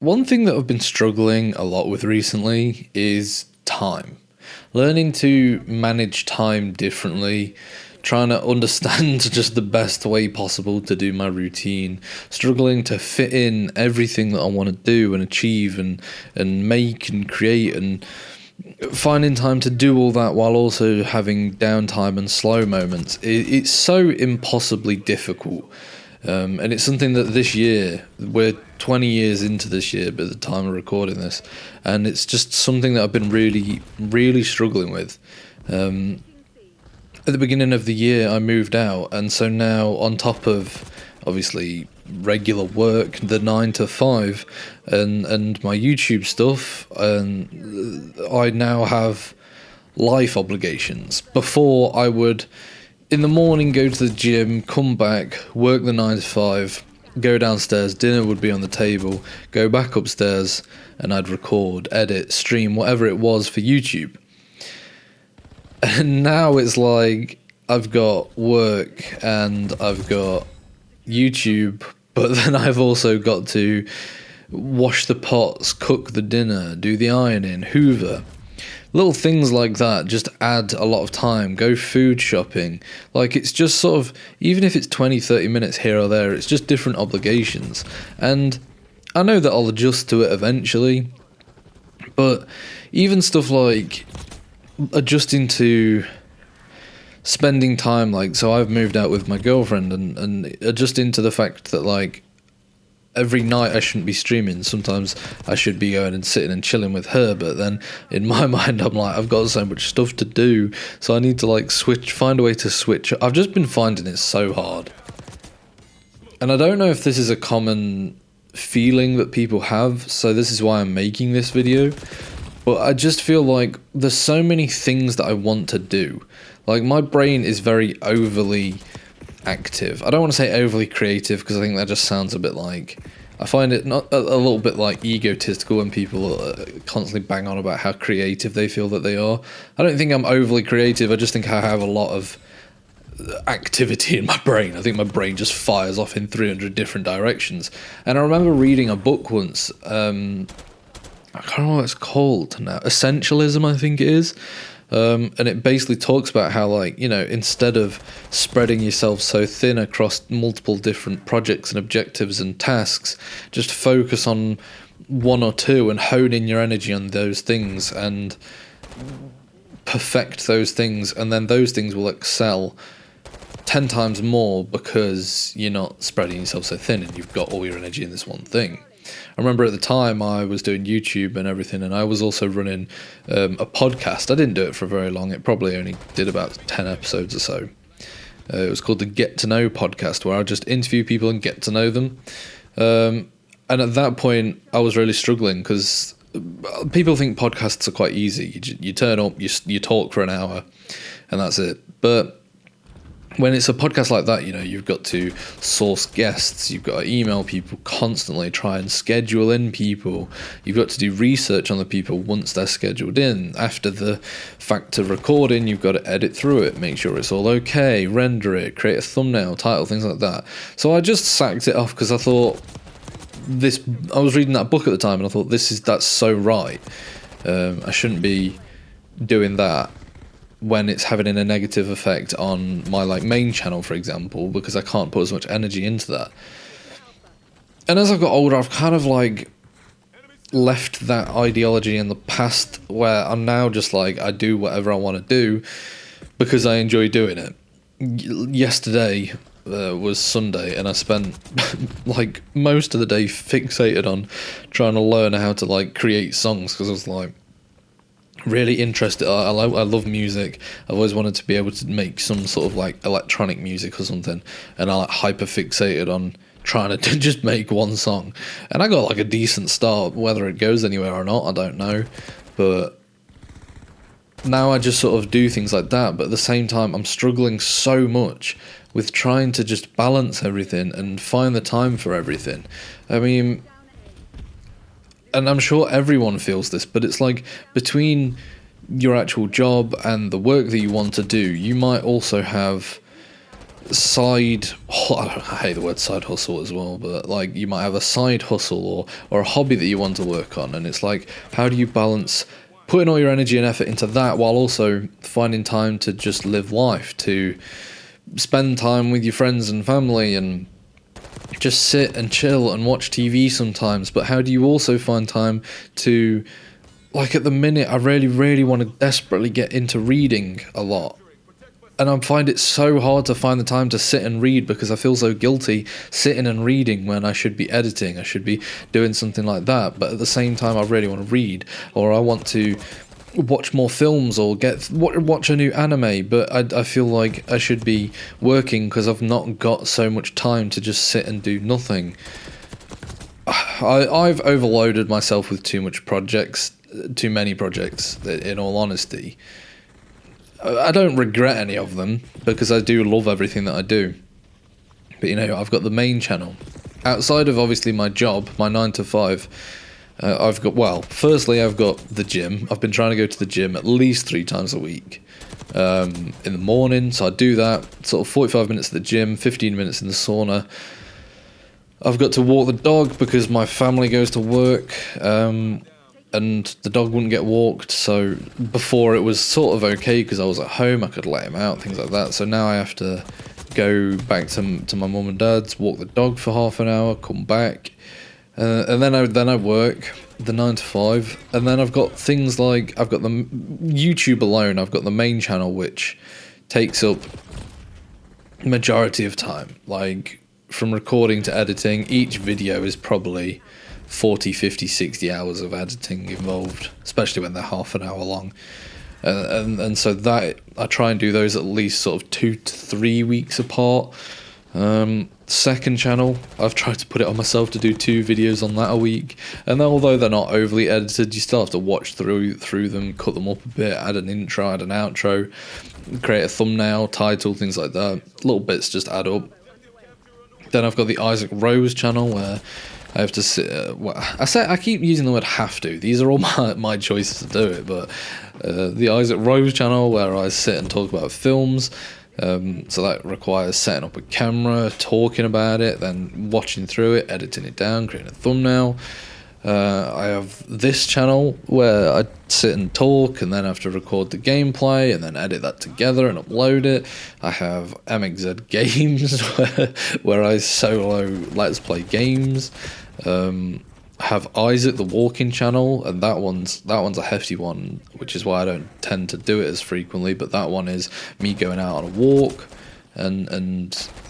One thing that I've been struggling a lot with recently is time. Learning to manage time differently, trying to understand just the best way possible to do my routine, struggling to fit in everything that I want to do and achieve and make and create, and finding time to do all that while also having downtime and slow moments. It's so impossibly difficult. And it's something that this year, we're 20 years into this year by the time of recording this, and it's just something that I've been really, really struggling with. At the beginning of the year, I moved out, and so now, on top of obviously regular work, the 9 to 5, and my YouTube stuff, and I now have life obligations. Before, I would in the morning go to the gym, come back, work the 9 to 5, go downstairs, dinner would be on the table, go back upstairs, and I'd record, edit, stream, whatever it was for YouTube. And now it's like I've got work and I've got YouTube, but then I've also got to wash the pots, cook the dinner, do the ironing, hoover. Little things like that just add a lot of time. Go food shopping. Like, it's just sort of, even if it's 20-30 minutes here or there, it's just different obligations. And I know that I'll adjust to it eventually, but even stuff like adjusting to spending time, like, so I've moved out with my girlfriend, and adjusting to the fact that, like, every night I shouldn't be streaming. Sometimes I should be going and sitting and chilling with her, but then in my mind I'm like, I've got so much stuff to do, so I need to like find a way to switch. I've just been finding it so hard. And I don't know if this is a common feeling that people have, so this is why I'm making this video. But I just feel like there's so many things that I want to do. Like, my brain is very overly active. I don't want to say overly creative, because I think that just sounds a bit like, I find it not a little bit like egotistical when people constantly bang on about how creative they feel that they are. I don't think I'm overly creative. I just think I have a lot of activity in my brain. I think my brain just fires off in 300 different directions. And I remember reading a book once, I can't remember what it's called now, Essentialism, I think it is. And it basically talks about how, like, you know, instead of spreading yourself so thin across multiple different projects and objectives and tasks, just focus on one or two and hone in your energy on those things and perfect those things, and then those things will excel 10 times more because you're not spreading yourself so thin and you've got all your energy in this one thing. I remember at the time I was doing YouTube and everything, and I was also running a podcast. I didn't do it for very long. It probably only did about 10 episodes or so. It was called the Get to Know podcast, where I just interview people and get to know them. And at that point, I was really struggling because people think podcasts are quite easy. You turn up, you talk for an hour, and that's it. But when it's a podcast like that, you know, you've got to source guests, you've got to email people constantly, try and schedule in people, you've got to do research on the people once they're scheduled in. After the fact of recording, you've got to edit through it, make sure it's all okay, render it, create a thumbnail, title, things like that. So I just sacked it off because I thought, I was reading that book at the time and I thought, that's so right. I shouldn't be doing that when it's having a negative effect on my, like, main channel, for example, because I can't put as much energy into that. And as I've got older, I've kind of like left that ideology in the past, where I'm now just like, I do whatever I want to do because I enjoy doing it. Yesterday was Sunday, and I spent like most of the day fixated on trying to learn how to, like, create songs, because I was like really interested. I love music. I've always wanted to be able to make some sort of like electronic music or something, and I like hyper fixated on trying to just make one song, and I got like a decent start. Whether it goes anywhere or not, I don't know, but now I just sort of do things like that. But at the same time, I'm struggling so much with trying to just balance everything and find the time for everything. I mean, and I'm sure everyone feels this, but it's like, between your actual job and the work that you want to do, you might also have I hate the word side hustle as well, but like you might have a side hustle or a hobby that you want to work on, and it's like, how do you balance putting all your energy and effort into that while also finding time to just live life, to spend time with your friends and family and just sit and chill and watch TV sometimes? But how do you also find time to, like at the minute, I really, really want to desperately get into reading a lot. And I find it so hard to find the time to sit and read because I feel so guilty sitting and reading when I should be editing. I should be doing something like that. But at the same time, I really want to read, or I want to watch more films or watch a new anime. But I feel like I should be working because I've not got so much time to just sit and do nothing. I've overloaded myself with too many projects, in all honesty. I don't regret any of them because I do love everything that I do. But I've got the main channel. Outside of obviously my job, my 9 to 5, firstly I've got the gym. I've been trying to go to the gym at least 3 times a week. In the morning, so I do that, sort of 45 minutes at the gym, 15 minutes in the sauna. I've got to walk the dog because my family goes to work. And the dog wouldn't get walked, so before it was sort of okay because I was at home, I could let him out, things like that. So now I have to go back to my mum and dad's, walk the dog for half an hour, come back, and then I work the 9 to 5, and then I've got things like, I've got the YouTube alone, I've got the main channel which takes up majority of time, like from recording to editing. Each video is probably 40, 50, 60 hours of editing involved, especially when they're half an hour long. And so that I try and do those at least sort of 2 to 3 weeks apart. Second channel, I've tried to put it on myself to do 2 videos on that a week. And although they're not overly edited, you still have to watch through them, cut them up a bit, add an intro, add an outro, create a thumbnail, title, things like that. Little bits just add up. Then I've got the Isaac Rose channel where I have to sit. I keep using the word have to. These are all my choices to do it. But the Isaac Rose channel where I sit and talk about films. So that requires setting up a camera, talking about it, then watching through it, editing it down, creating a thumbnail. I have this channel where I sit and talk and then have to record the gameplay and then edit that together and upload it. I have MXZ Games where I solo let's play games. I have Isaac the Walking channel, and that one's a hefty one, which is why I don't tend to do it as frequently, but that one is me going out on a walk and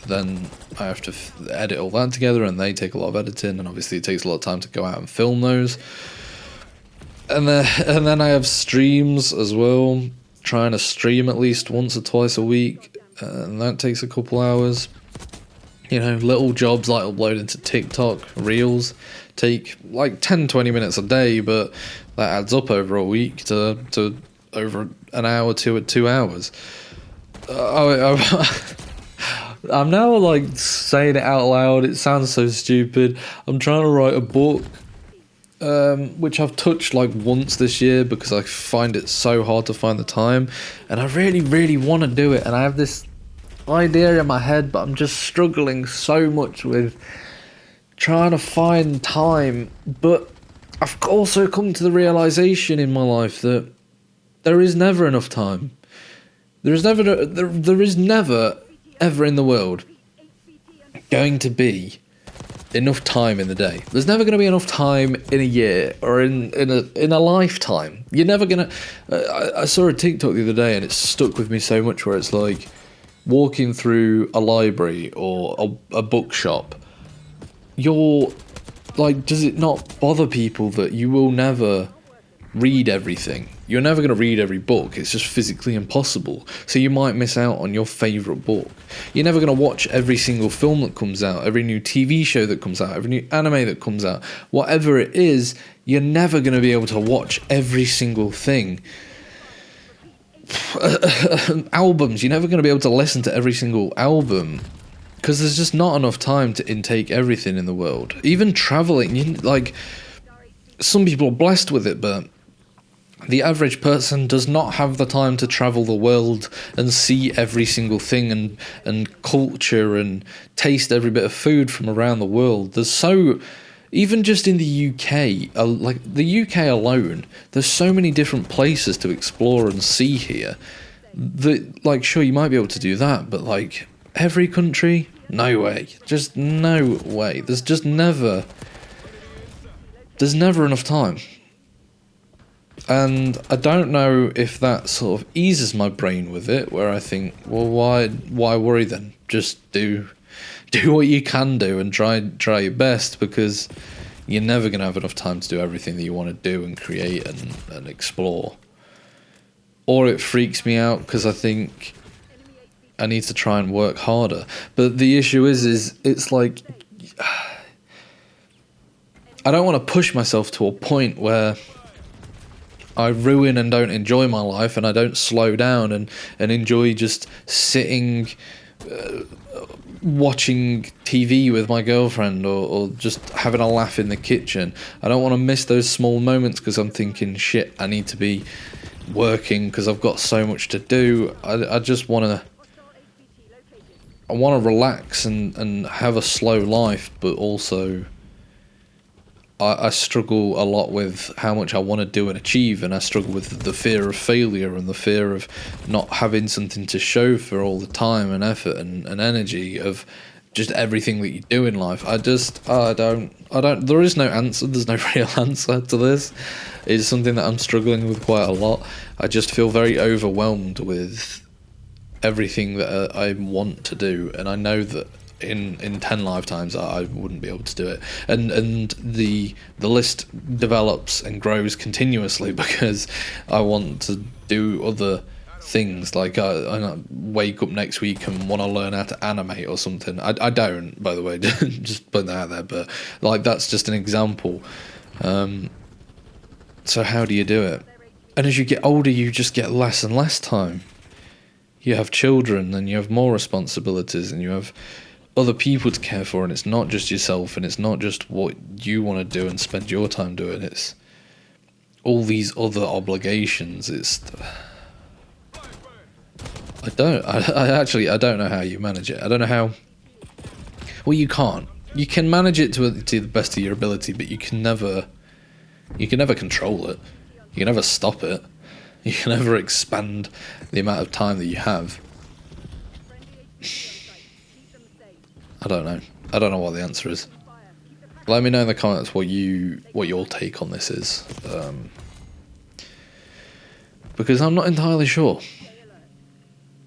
then I have to edit all that together, and they take a lot of editing, and obviously it takes a lot of time to go out and film those. And then I have streams as well, trying to stream at least once or twice a week, and that takes a couple hours. Little jobs like uploading to TikTok, Reels, take like 10-20 minutes a day, but that adds up over a week to over an hour to 2 hours. I'm now like saying it out loud. It sounds so stupid. I'm trying to write a book, which I've touched like once this year because I find it so hard to find the time, and I really, really want to do it. And I have this idea in my head, but I'm just struggling so much with trying to find time. But I've also come to the realization in my life that there is never enough time. There is never ever in the world going to be enough time in the day. There's never going to be enough time in a year or in a lifetime. You're never gonna. I saw a TikTok the other day and it stuck with me so much, where it's like walking through a library or a bookshop. You're like, does it not bother people that you will never read everything? You're never going to read every book. It's just physically impossible. So you might miss out on your favourite book. You're never going to watch every single film that comes out, every new TV show that comes out, every new anime that comes out. Whatever it is, you're never going to be able to watch every single thing. Albums, you're never going to be able to listen to every single album because there's just not enough time to intake everything in the world. Even travelling, like, some people are blessed with it, but The average person does not have the time to travel the world and see every single thing and culture and taste every bit of food from around the world. There's so, even just in the UK, like the UK alone, there's so many different places to explore and see here. That, like, sure, you might be able to do that, but like every country, no way. Just no way. There's never enough time. And I don't know if that sort of eases my brain with it, where I think, well, why worry then? Just do what you can do and try your best, because you're never going to have enough time to do everything that you want to do and create and explore. Or it freaks me out because I think I need to try and work harder. But the issue is it's like, I don't want to push myself to a point where I ruin and don't enjoy my life, and I don't slow down and enjoy just sitting, watching TV with my girlfriend, or just having a laugh in the kitchen. I don't want to miss those small moments because I'm thinking, shit, I need to be working because I've got so much to do. I just want to... I want to relax and have a slow life, but also... I struggle a lot with how much I want to do and achieve, and I struggle with the fear of failure and the fear of not having something to show for all the time and effort and energy of just everything that you do in life. I don't, there is no answer, there's no real answer to this. It's something that I'm struggling with quite a lot. I just feel very overwhelmed with everything that I want to do, and I know that in 10 lifetimes I wouldn't be able to do it, and the list develops and grows continuously because I want to do other things. Like I wake up next week and want to learn how to animate or something. I don't, by the way, just put that out there, but like that's just an example. So how do you do it? And as you get older, you just get less and less time. You have children and you have more responsibilities and you have other people to care for, and it's not just yourself, and it's not just what you want to do and spend your time doing, it's all these other obligations. It's... I don't know how you manage it. I don't know how... Well, you can't. You can manage it to the best of your ability, but you can never control it. You can never stop it. You can never expand the amount of time that you have. I don't know. I don't know what the answer is. Let me know in the comments what your take on this is. Because I'm not entirely sure.